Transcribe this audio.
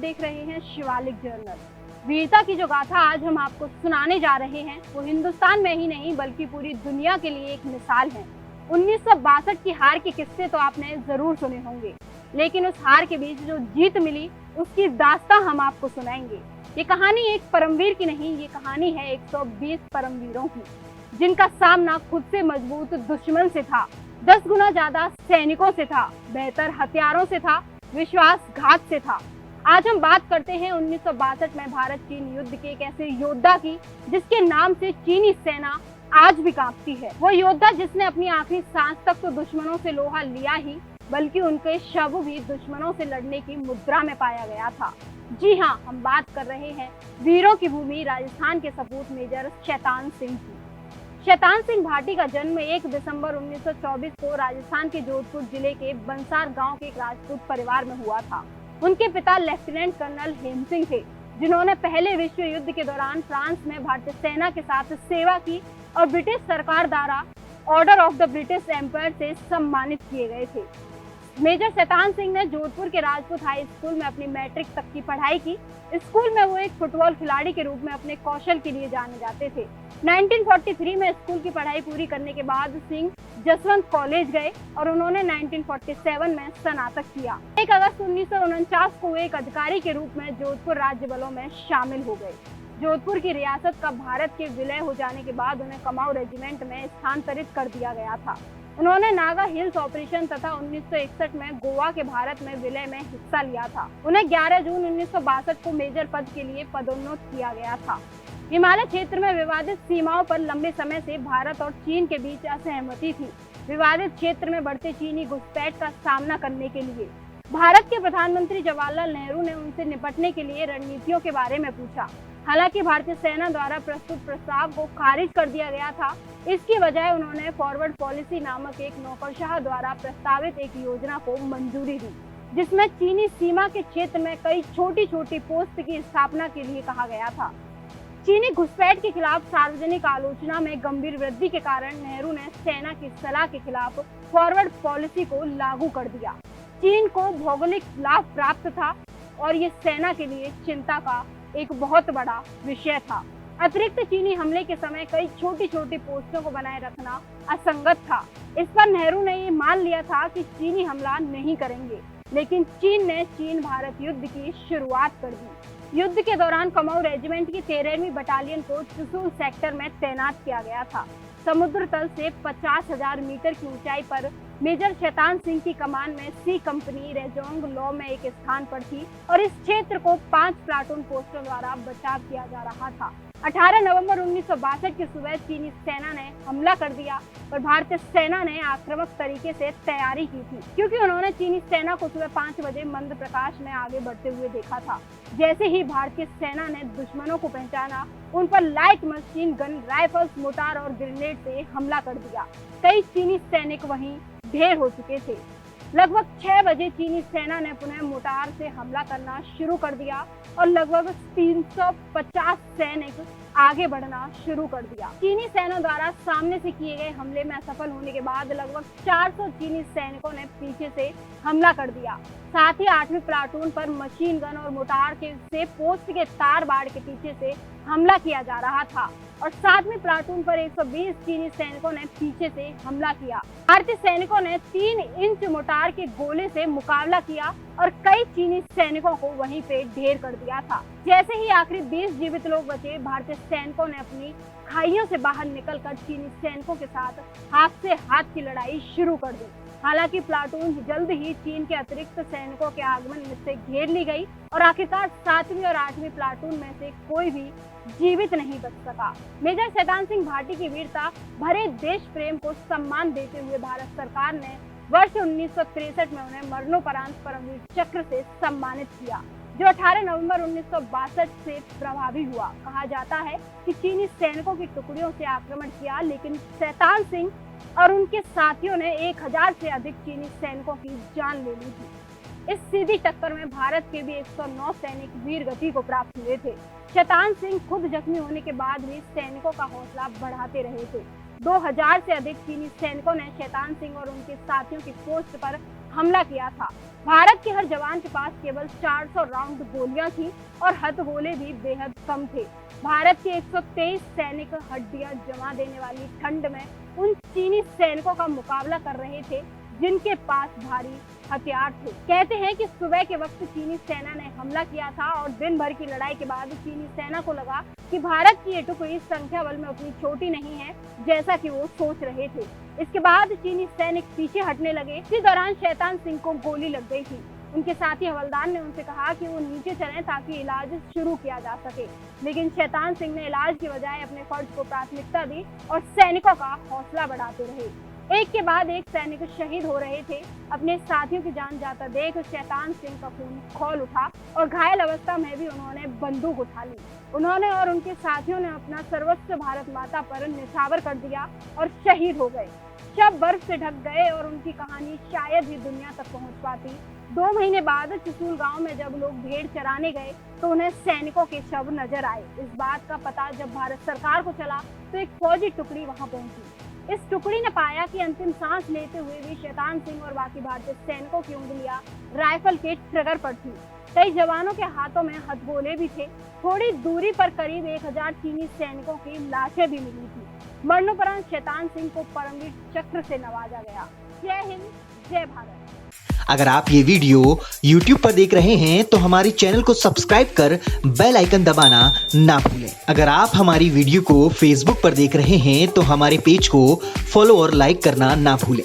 देख रहे हैं शिवालिक जर्नल। वीरता की जो गाथा आज हम आपको सुनाने जा रहे हैं वो हिंदुस्तान में ही नहीं बल्कि पूरी दुनिया के लिए एक मिसाल है। 1962 की हार के किस्से तो आपने जरूर सुने होंगे, लेकिन उस हार के बीच जो जीत मिली उसकी दास्तां हम आपको सुनाएंगे। ये कहानी एक परमवीर की नहीं, ये कहानी है 120 परमवीरों की, जिनका सामना खुद से मजबूत दुश्मन से था, 10 गुना ज्यादा सैनिकों से था, बेहतर हथियारों से था, विश्वासघात से था। आज हम बात करते हैं 1962 में भारत चीन युद्ध के एक ऐसे योद्धा की जिसके नाम से चीनी सेना आज भी कांपती है। वो योद्धा जिसने अपनी आखिरी सांस तक तो दुश्मनों से लोहा लिया ही, बल्कि उनके शव भी दुश्मनों से लड़ने की मुद्रा में पाया गया था। जी हाँ, हम बात कर रहे हैं वीरों की भूमि राजस्थान के सपूत मेजर शैतान सिंह की। शैतान सिंह भाटी का जन्म 1 दिसंबर 1924 को राजस्थान के जोधपुर जिले के बंसार गांव के एक राजपूत परिवार में हुआ था। उनके पिता लेफ्टिनेंट कर्नल हेम सिंह थे, जिन्होंने पहले विश्व युद्ध के दौरान फ्रांस में भारतीय सेना के साथ सेवा की और ब्रिटिश सरकार द्वारा Order of the British Empire से सम्मानित किए गए थे। मेजर शैतान सिंह ने जोधपुर के राजपूत हाई स्कूल में अपनी मैट्रिक तक की पढ़ाई की। स्कूल में वो एक फुटबॉल खिलाड़ी के रूप में अपने कौशल के लिए जाने जाते थे। 1943 में स्कूल की पढ़ाई पूरी करने के बाद सिंह जसवंत कॉलेज गए और उन्होंने 1947 में स्नातक किया। 1 अगस्त 1949 को एक अधिकारी के रूप में जोधपुर राज्य बलों में शामिल हो गए। जोधपुर की रियासत का भारत के विलय हो जाने के बाद उन्हें कमाऊ रेजिमेंट में स्थानांतरित कर दिया गया था। उन्होंने नागा हिल्स ऑपरेशन तथा 1961 में गोवा के भारत में विलय में हिस्सा लिया था। उन्हें 11 जून 1962 को मेजर पद के लिए पदोन्नत किया गया था। हिमालय क्षेत्र में विवादित सीमाओं पर लंबे समय से भारत और चीन के बीच असहमति थी। विवादित क्षेत्र में बढ़ते चीनी घुसपैठ का सामना करने के लिए भारत के प्रधानमंत्री जवाहरलाल नेहरू ने उनसे निपटने के लिए रणनीतियों के बारे में पूछा। हालांकि भारतीय सेना द्वारा प्रस्तुत प्रस्ताव को खारिज कर दिया गया था। इसकी बजाय उन्होंने फॉरवर्ड पॉलिसी नामक एक नौकरशाह द्वारा प्रस्तावित एक योजना को मंजूरी दी, जिसमें चीनी सीमा के क्षेत्र में कई छोटी छोटी पोस्ट की स्थापना के लिए कहा गया था। चीनी घुसपैठ के खिलाफ सार्वजनिक आलोचना में गंभीर वृद्धि के कारण नेहरू ने सेना की सलाह के खिलाफ फॉरवर्ड पॉलिसी को लागू कर दिया। चीन को भौगोलिक लाभ प्राप्त था और ये सेना के लिए चिंता का एक बहुत बड़ा विषय था। अतिरिक्त चीनी हमले के समय कई छोटी छोटी पोस्टों को बनाए रखना असंगत था। इस पर नेहरू ने ये मान लिया था कि चीनी हमला नहीं करेंगे, लेकिन चीन ने चीन भारत युद्ध की शुरुआत कर दी। युद्ध के दौरान कमाऊ रेजिमेंट की 13वीं बटालियन को चुशुल सेक्टर में तैनात किया गया था। समुद्र तल से 50,000 मीटर की ऊंचाई पर मेजर शैतान सिंह की कमान में सी कंपनी रेजोंग लॉ में एक स्थान पर थी और इस क्षेत्र को 5 प्लाटून पोस्टों द्वारा बचाव किया जा रहा था। 18 नवंबर 1962 की सुबह चीनी सेना ने हमला कर दिया और भारतीय सेना ने आक्रामक तरीके से तैयारी की थी, क्योंकि उन्होंने चीनी सेना को सुबह 5 बजे मंद प्रकाश में आगे बढ़ते हुए देखा था। जैसे ही भारतीय सेना ने दुश्मनों को पहचाना, उन पर light machine gun, rifles, motor और ग्रेनेड से हमला कर दिया। कई चीनी सैनिक वहीं ढेर हो चुके थे। लगभग 6 बजे चीनी सेना ने पुनः मोटार से हमला करना शुरू कर दिया और लगभग 350 सैनिक आगे बढ़ना शुरू कर दिया। चीनी सेना द्वारा सामने से किए गए हमले में असफल होने के बाद लगभग 400 चीनी सैनिकों ने पीछे से हमला कर दिया। साथ ही 8वीं प्लाटून पर मशीन गन और मोटार से पोस्ट के तार बाड़ के पीछे से हमला किया जा रहा था और 7वीं प्लाटून पर 120 चीनी सैनिकों ने पीछे से हमला किया। भारतीय सैनिकों ने 3 इंच मोटार के गोले से मुकाबला किया और कई चीनी सैनिकों को वहीं पे ढेर कर दिया था। जैसे ही आखिरी 20 जीवित लोग बचे, भारतीय सैनिकों ने अपनी खाइयों से बाहर निकलकर चीनी सैनिकों के साथ हाथ से हाथ की लड़ाई शुरू कर दी। हालांकि प्लाटून जल्द ही चीन के अतिरिक्त सैनिकों के आगमन से घेर ली गई और आखिरकार 7वीं और 8वीं प्लाटून में से कोई भी जीवित नहीं बच सका। मेजर शैतान सिंह भाटी की वीरता भरे देश प्रेम को सम्मान देते हुए भारत सरकार ने वर्ष 1963 में उन्हें मरणोपरांत परमवीर चक्र से सम्मानित किया, जो 18 नवंबर 1962 से प्रभावी हुआ। कहा जाता है कि चीनी सैनिकों की टुकड़ियों से आक्रमण किया, लेकिन शैतान सिंह और उनके साथियों ने 1000 से अधिक चीनी सैनिकों की जान ले ली थी। इस सीधी टक्कर में भारत के भी 109 सैनिक वीर गति को प्राप्त हुए थे। शैतान सिंह खुद जख्मी होने के बाद भी सैनिकों का हौसला बढ़ाते रहे थे। 2000 से अधिक चीनी सैनिकों ने शैतान सिंह और उनके साथियों की पोस्ट पर हमला किया था। भारत के हर जवान के पास केवल 400 राउंड गोलियां थी और हथगोले भी बेहद कम थे। भारत के 123 सैनिक हड्डियां जमा देने वाली ठंड में उन चीनी सैनिकों का मुकाबला कर रहे थे जिनके पास भारी हथियार थे। कहते हैं कि सुबह के वक्त चीनी सेना ने हमला किया था और दिन भर की लड़ाई के बाद चीनी सेना को लगा कि भारत की ये टुकड़ी संख्या बल में उतनी छोटी नहीं है जैसा कि वो सोच रहे थे। इसके बाद चीनी सैनिक पीछे हटने लगे। इसी दौरान शैतान सिंह को गोली लग गई थी। उनके साथी हवलदार ने उनसे कहा कि वो नीचे चलें ताकि इलाज शुरू किया जा सके, लेकिन शैतान सिंह ने इलाज की बजाय अपने फर्ज को प्राथमिकता दी और सैनिकों का हौसला बढ़ाते रहे। एक के बाद एक सैनिक शहीद हो रहे थे। अपने साथियों की जान जाता देख शैतान सिंह का खून खौल उठा और घायल अवस्था में भी उन्होंने बंदूक उठा ली। उन्होंने और उनके साथियों ने अपना सर्वस्व भारत माता पर निछावर कर दिया और शहीद हो गए। शव बर्फ से ढक गए और उनकी कहानी शायद ही दुनिया तक पहुंच पाती। 2 महीने बाद चिसूल गांव में जब लोग भेड़ चराने गए तो उन्हें सैनिकों के शव नजर आए। इस बात का पता जब भारत सरकार को चला तो एक फौजी टुकड़ी वहां पहुंची। इस टुकड़ी ने पाया कि अंतिम सांस लेते हुए भी शैतान सिंह और बाकी भारतीय सैनिकों की उंगलियां राइफल के ट्रिगर पर थी। कई जवानों के हाथों में हथगोले भी थे। थोड़ी दूरी पर करीब 1000 चीनी सैनिकों की लाशें भी मिली थी। मरणोपरांत शैतान सिंह को परमवीर चक्र से नवाजा गया। जय हिंद, जय भारत। अगर आप ये वीडियो YouTube पर देख रहे हैं तो हमारे चैनल को सब्सक्राइब कर बेल आइकन दबाना ना भूलें। अगर आप हमारी वीडियो को Facebook पर देख रहे हैं तो हमारे पेज को फॉलो और लाइक करना ना भूलें।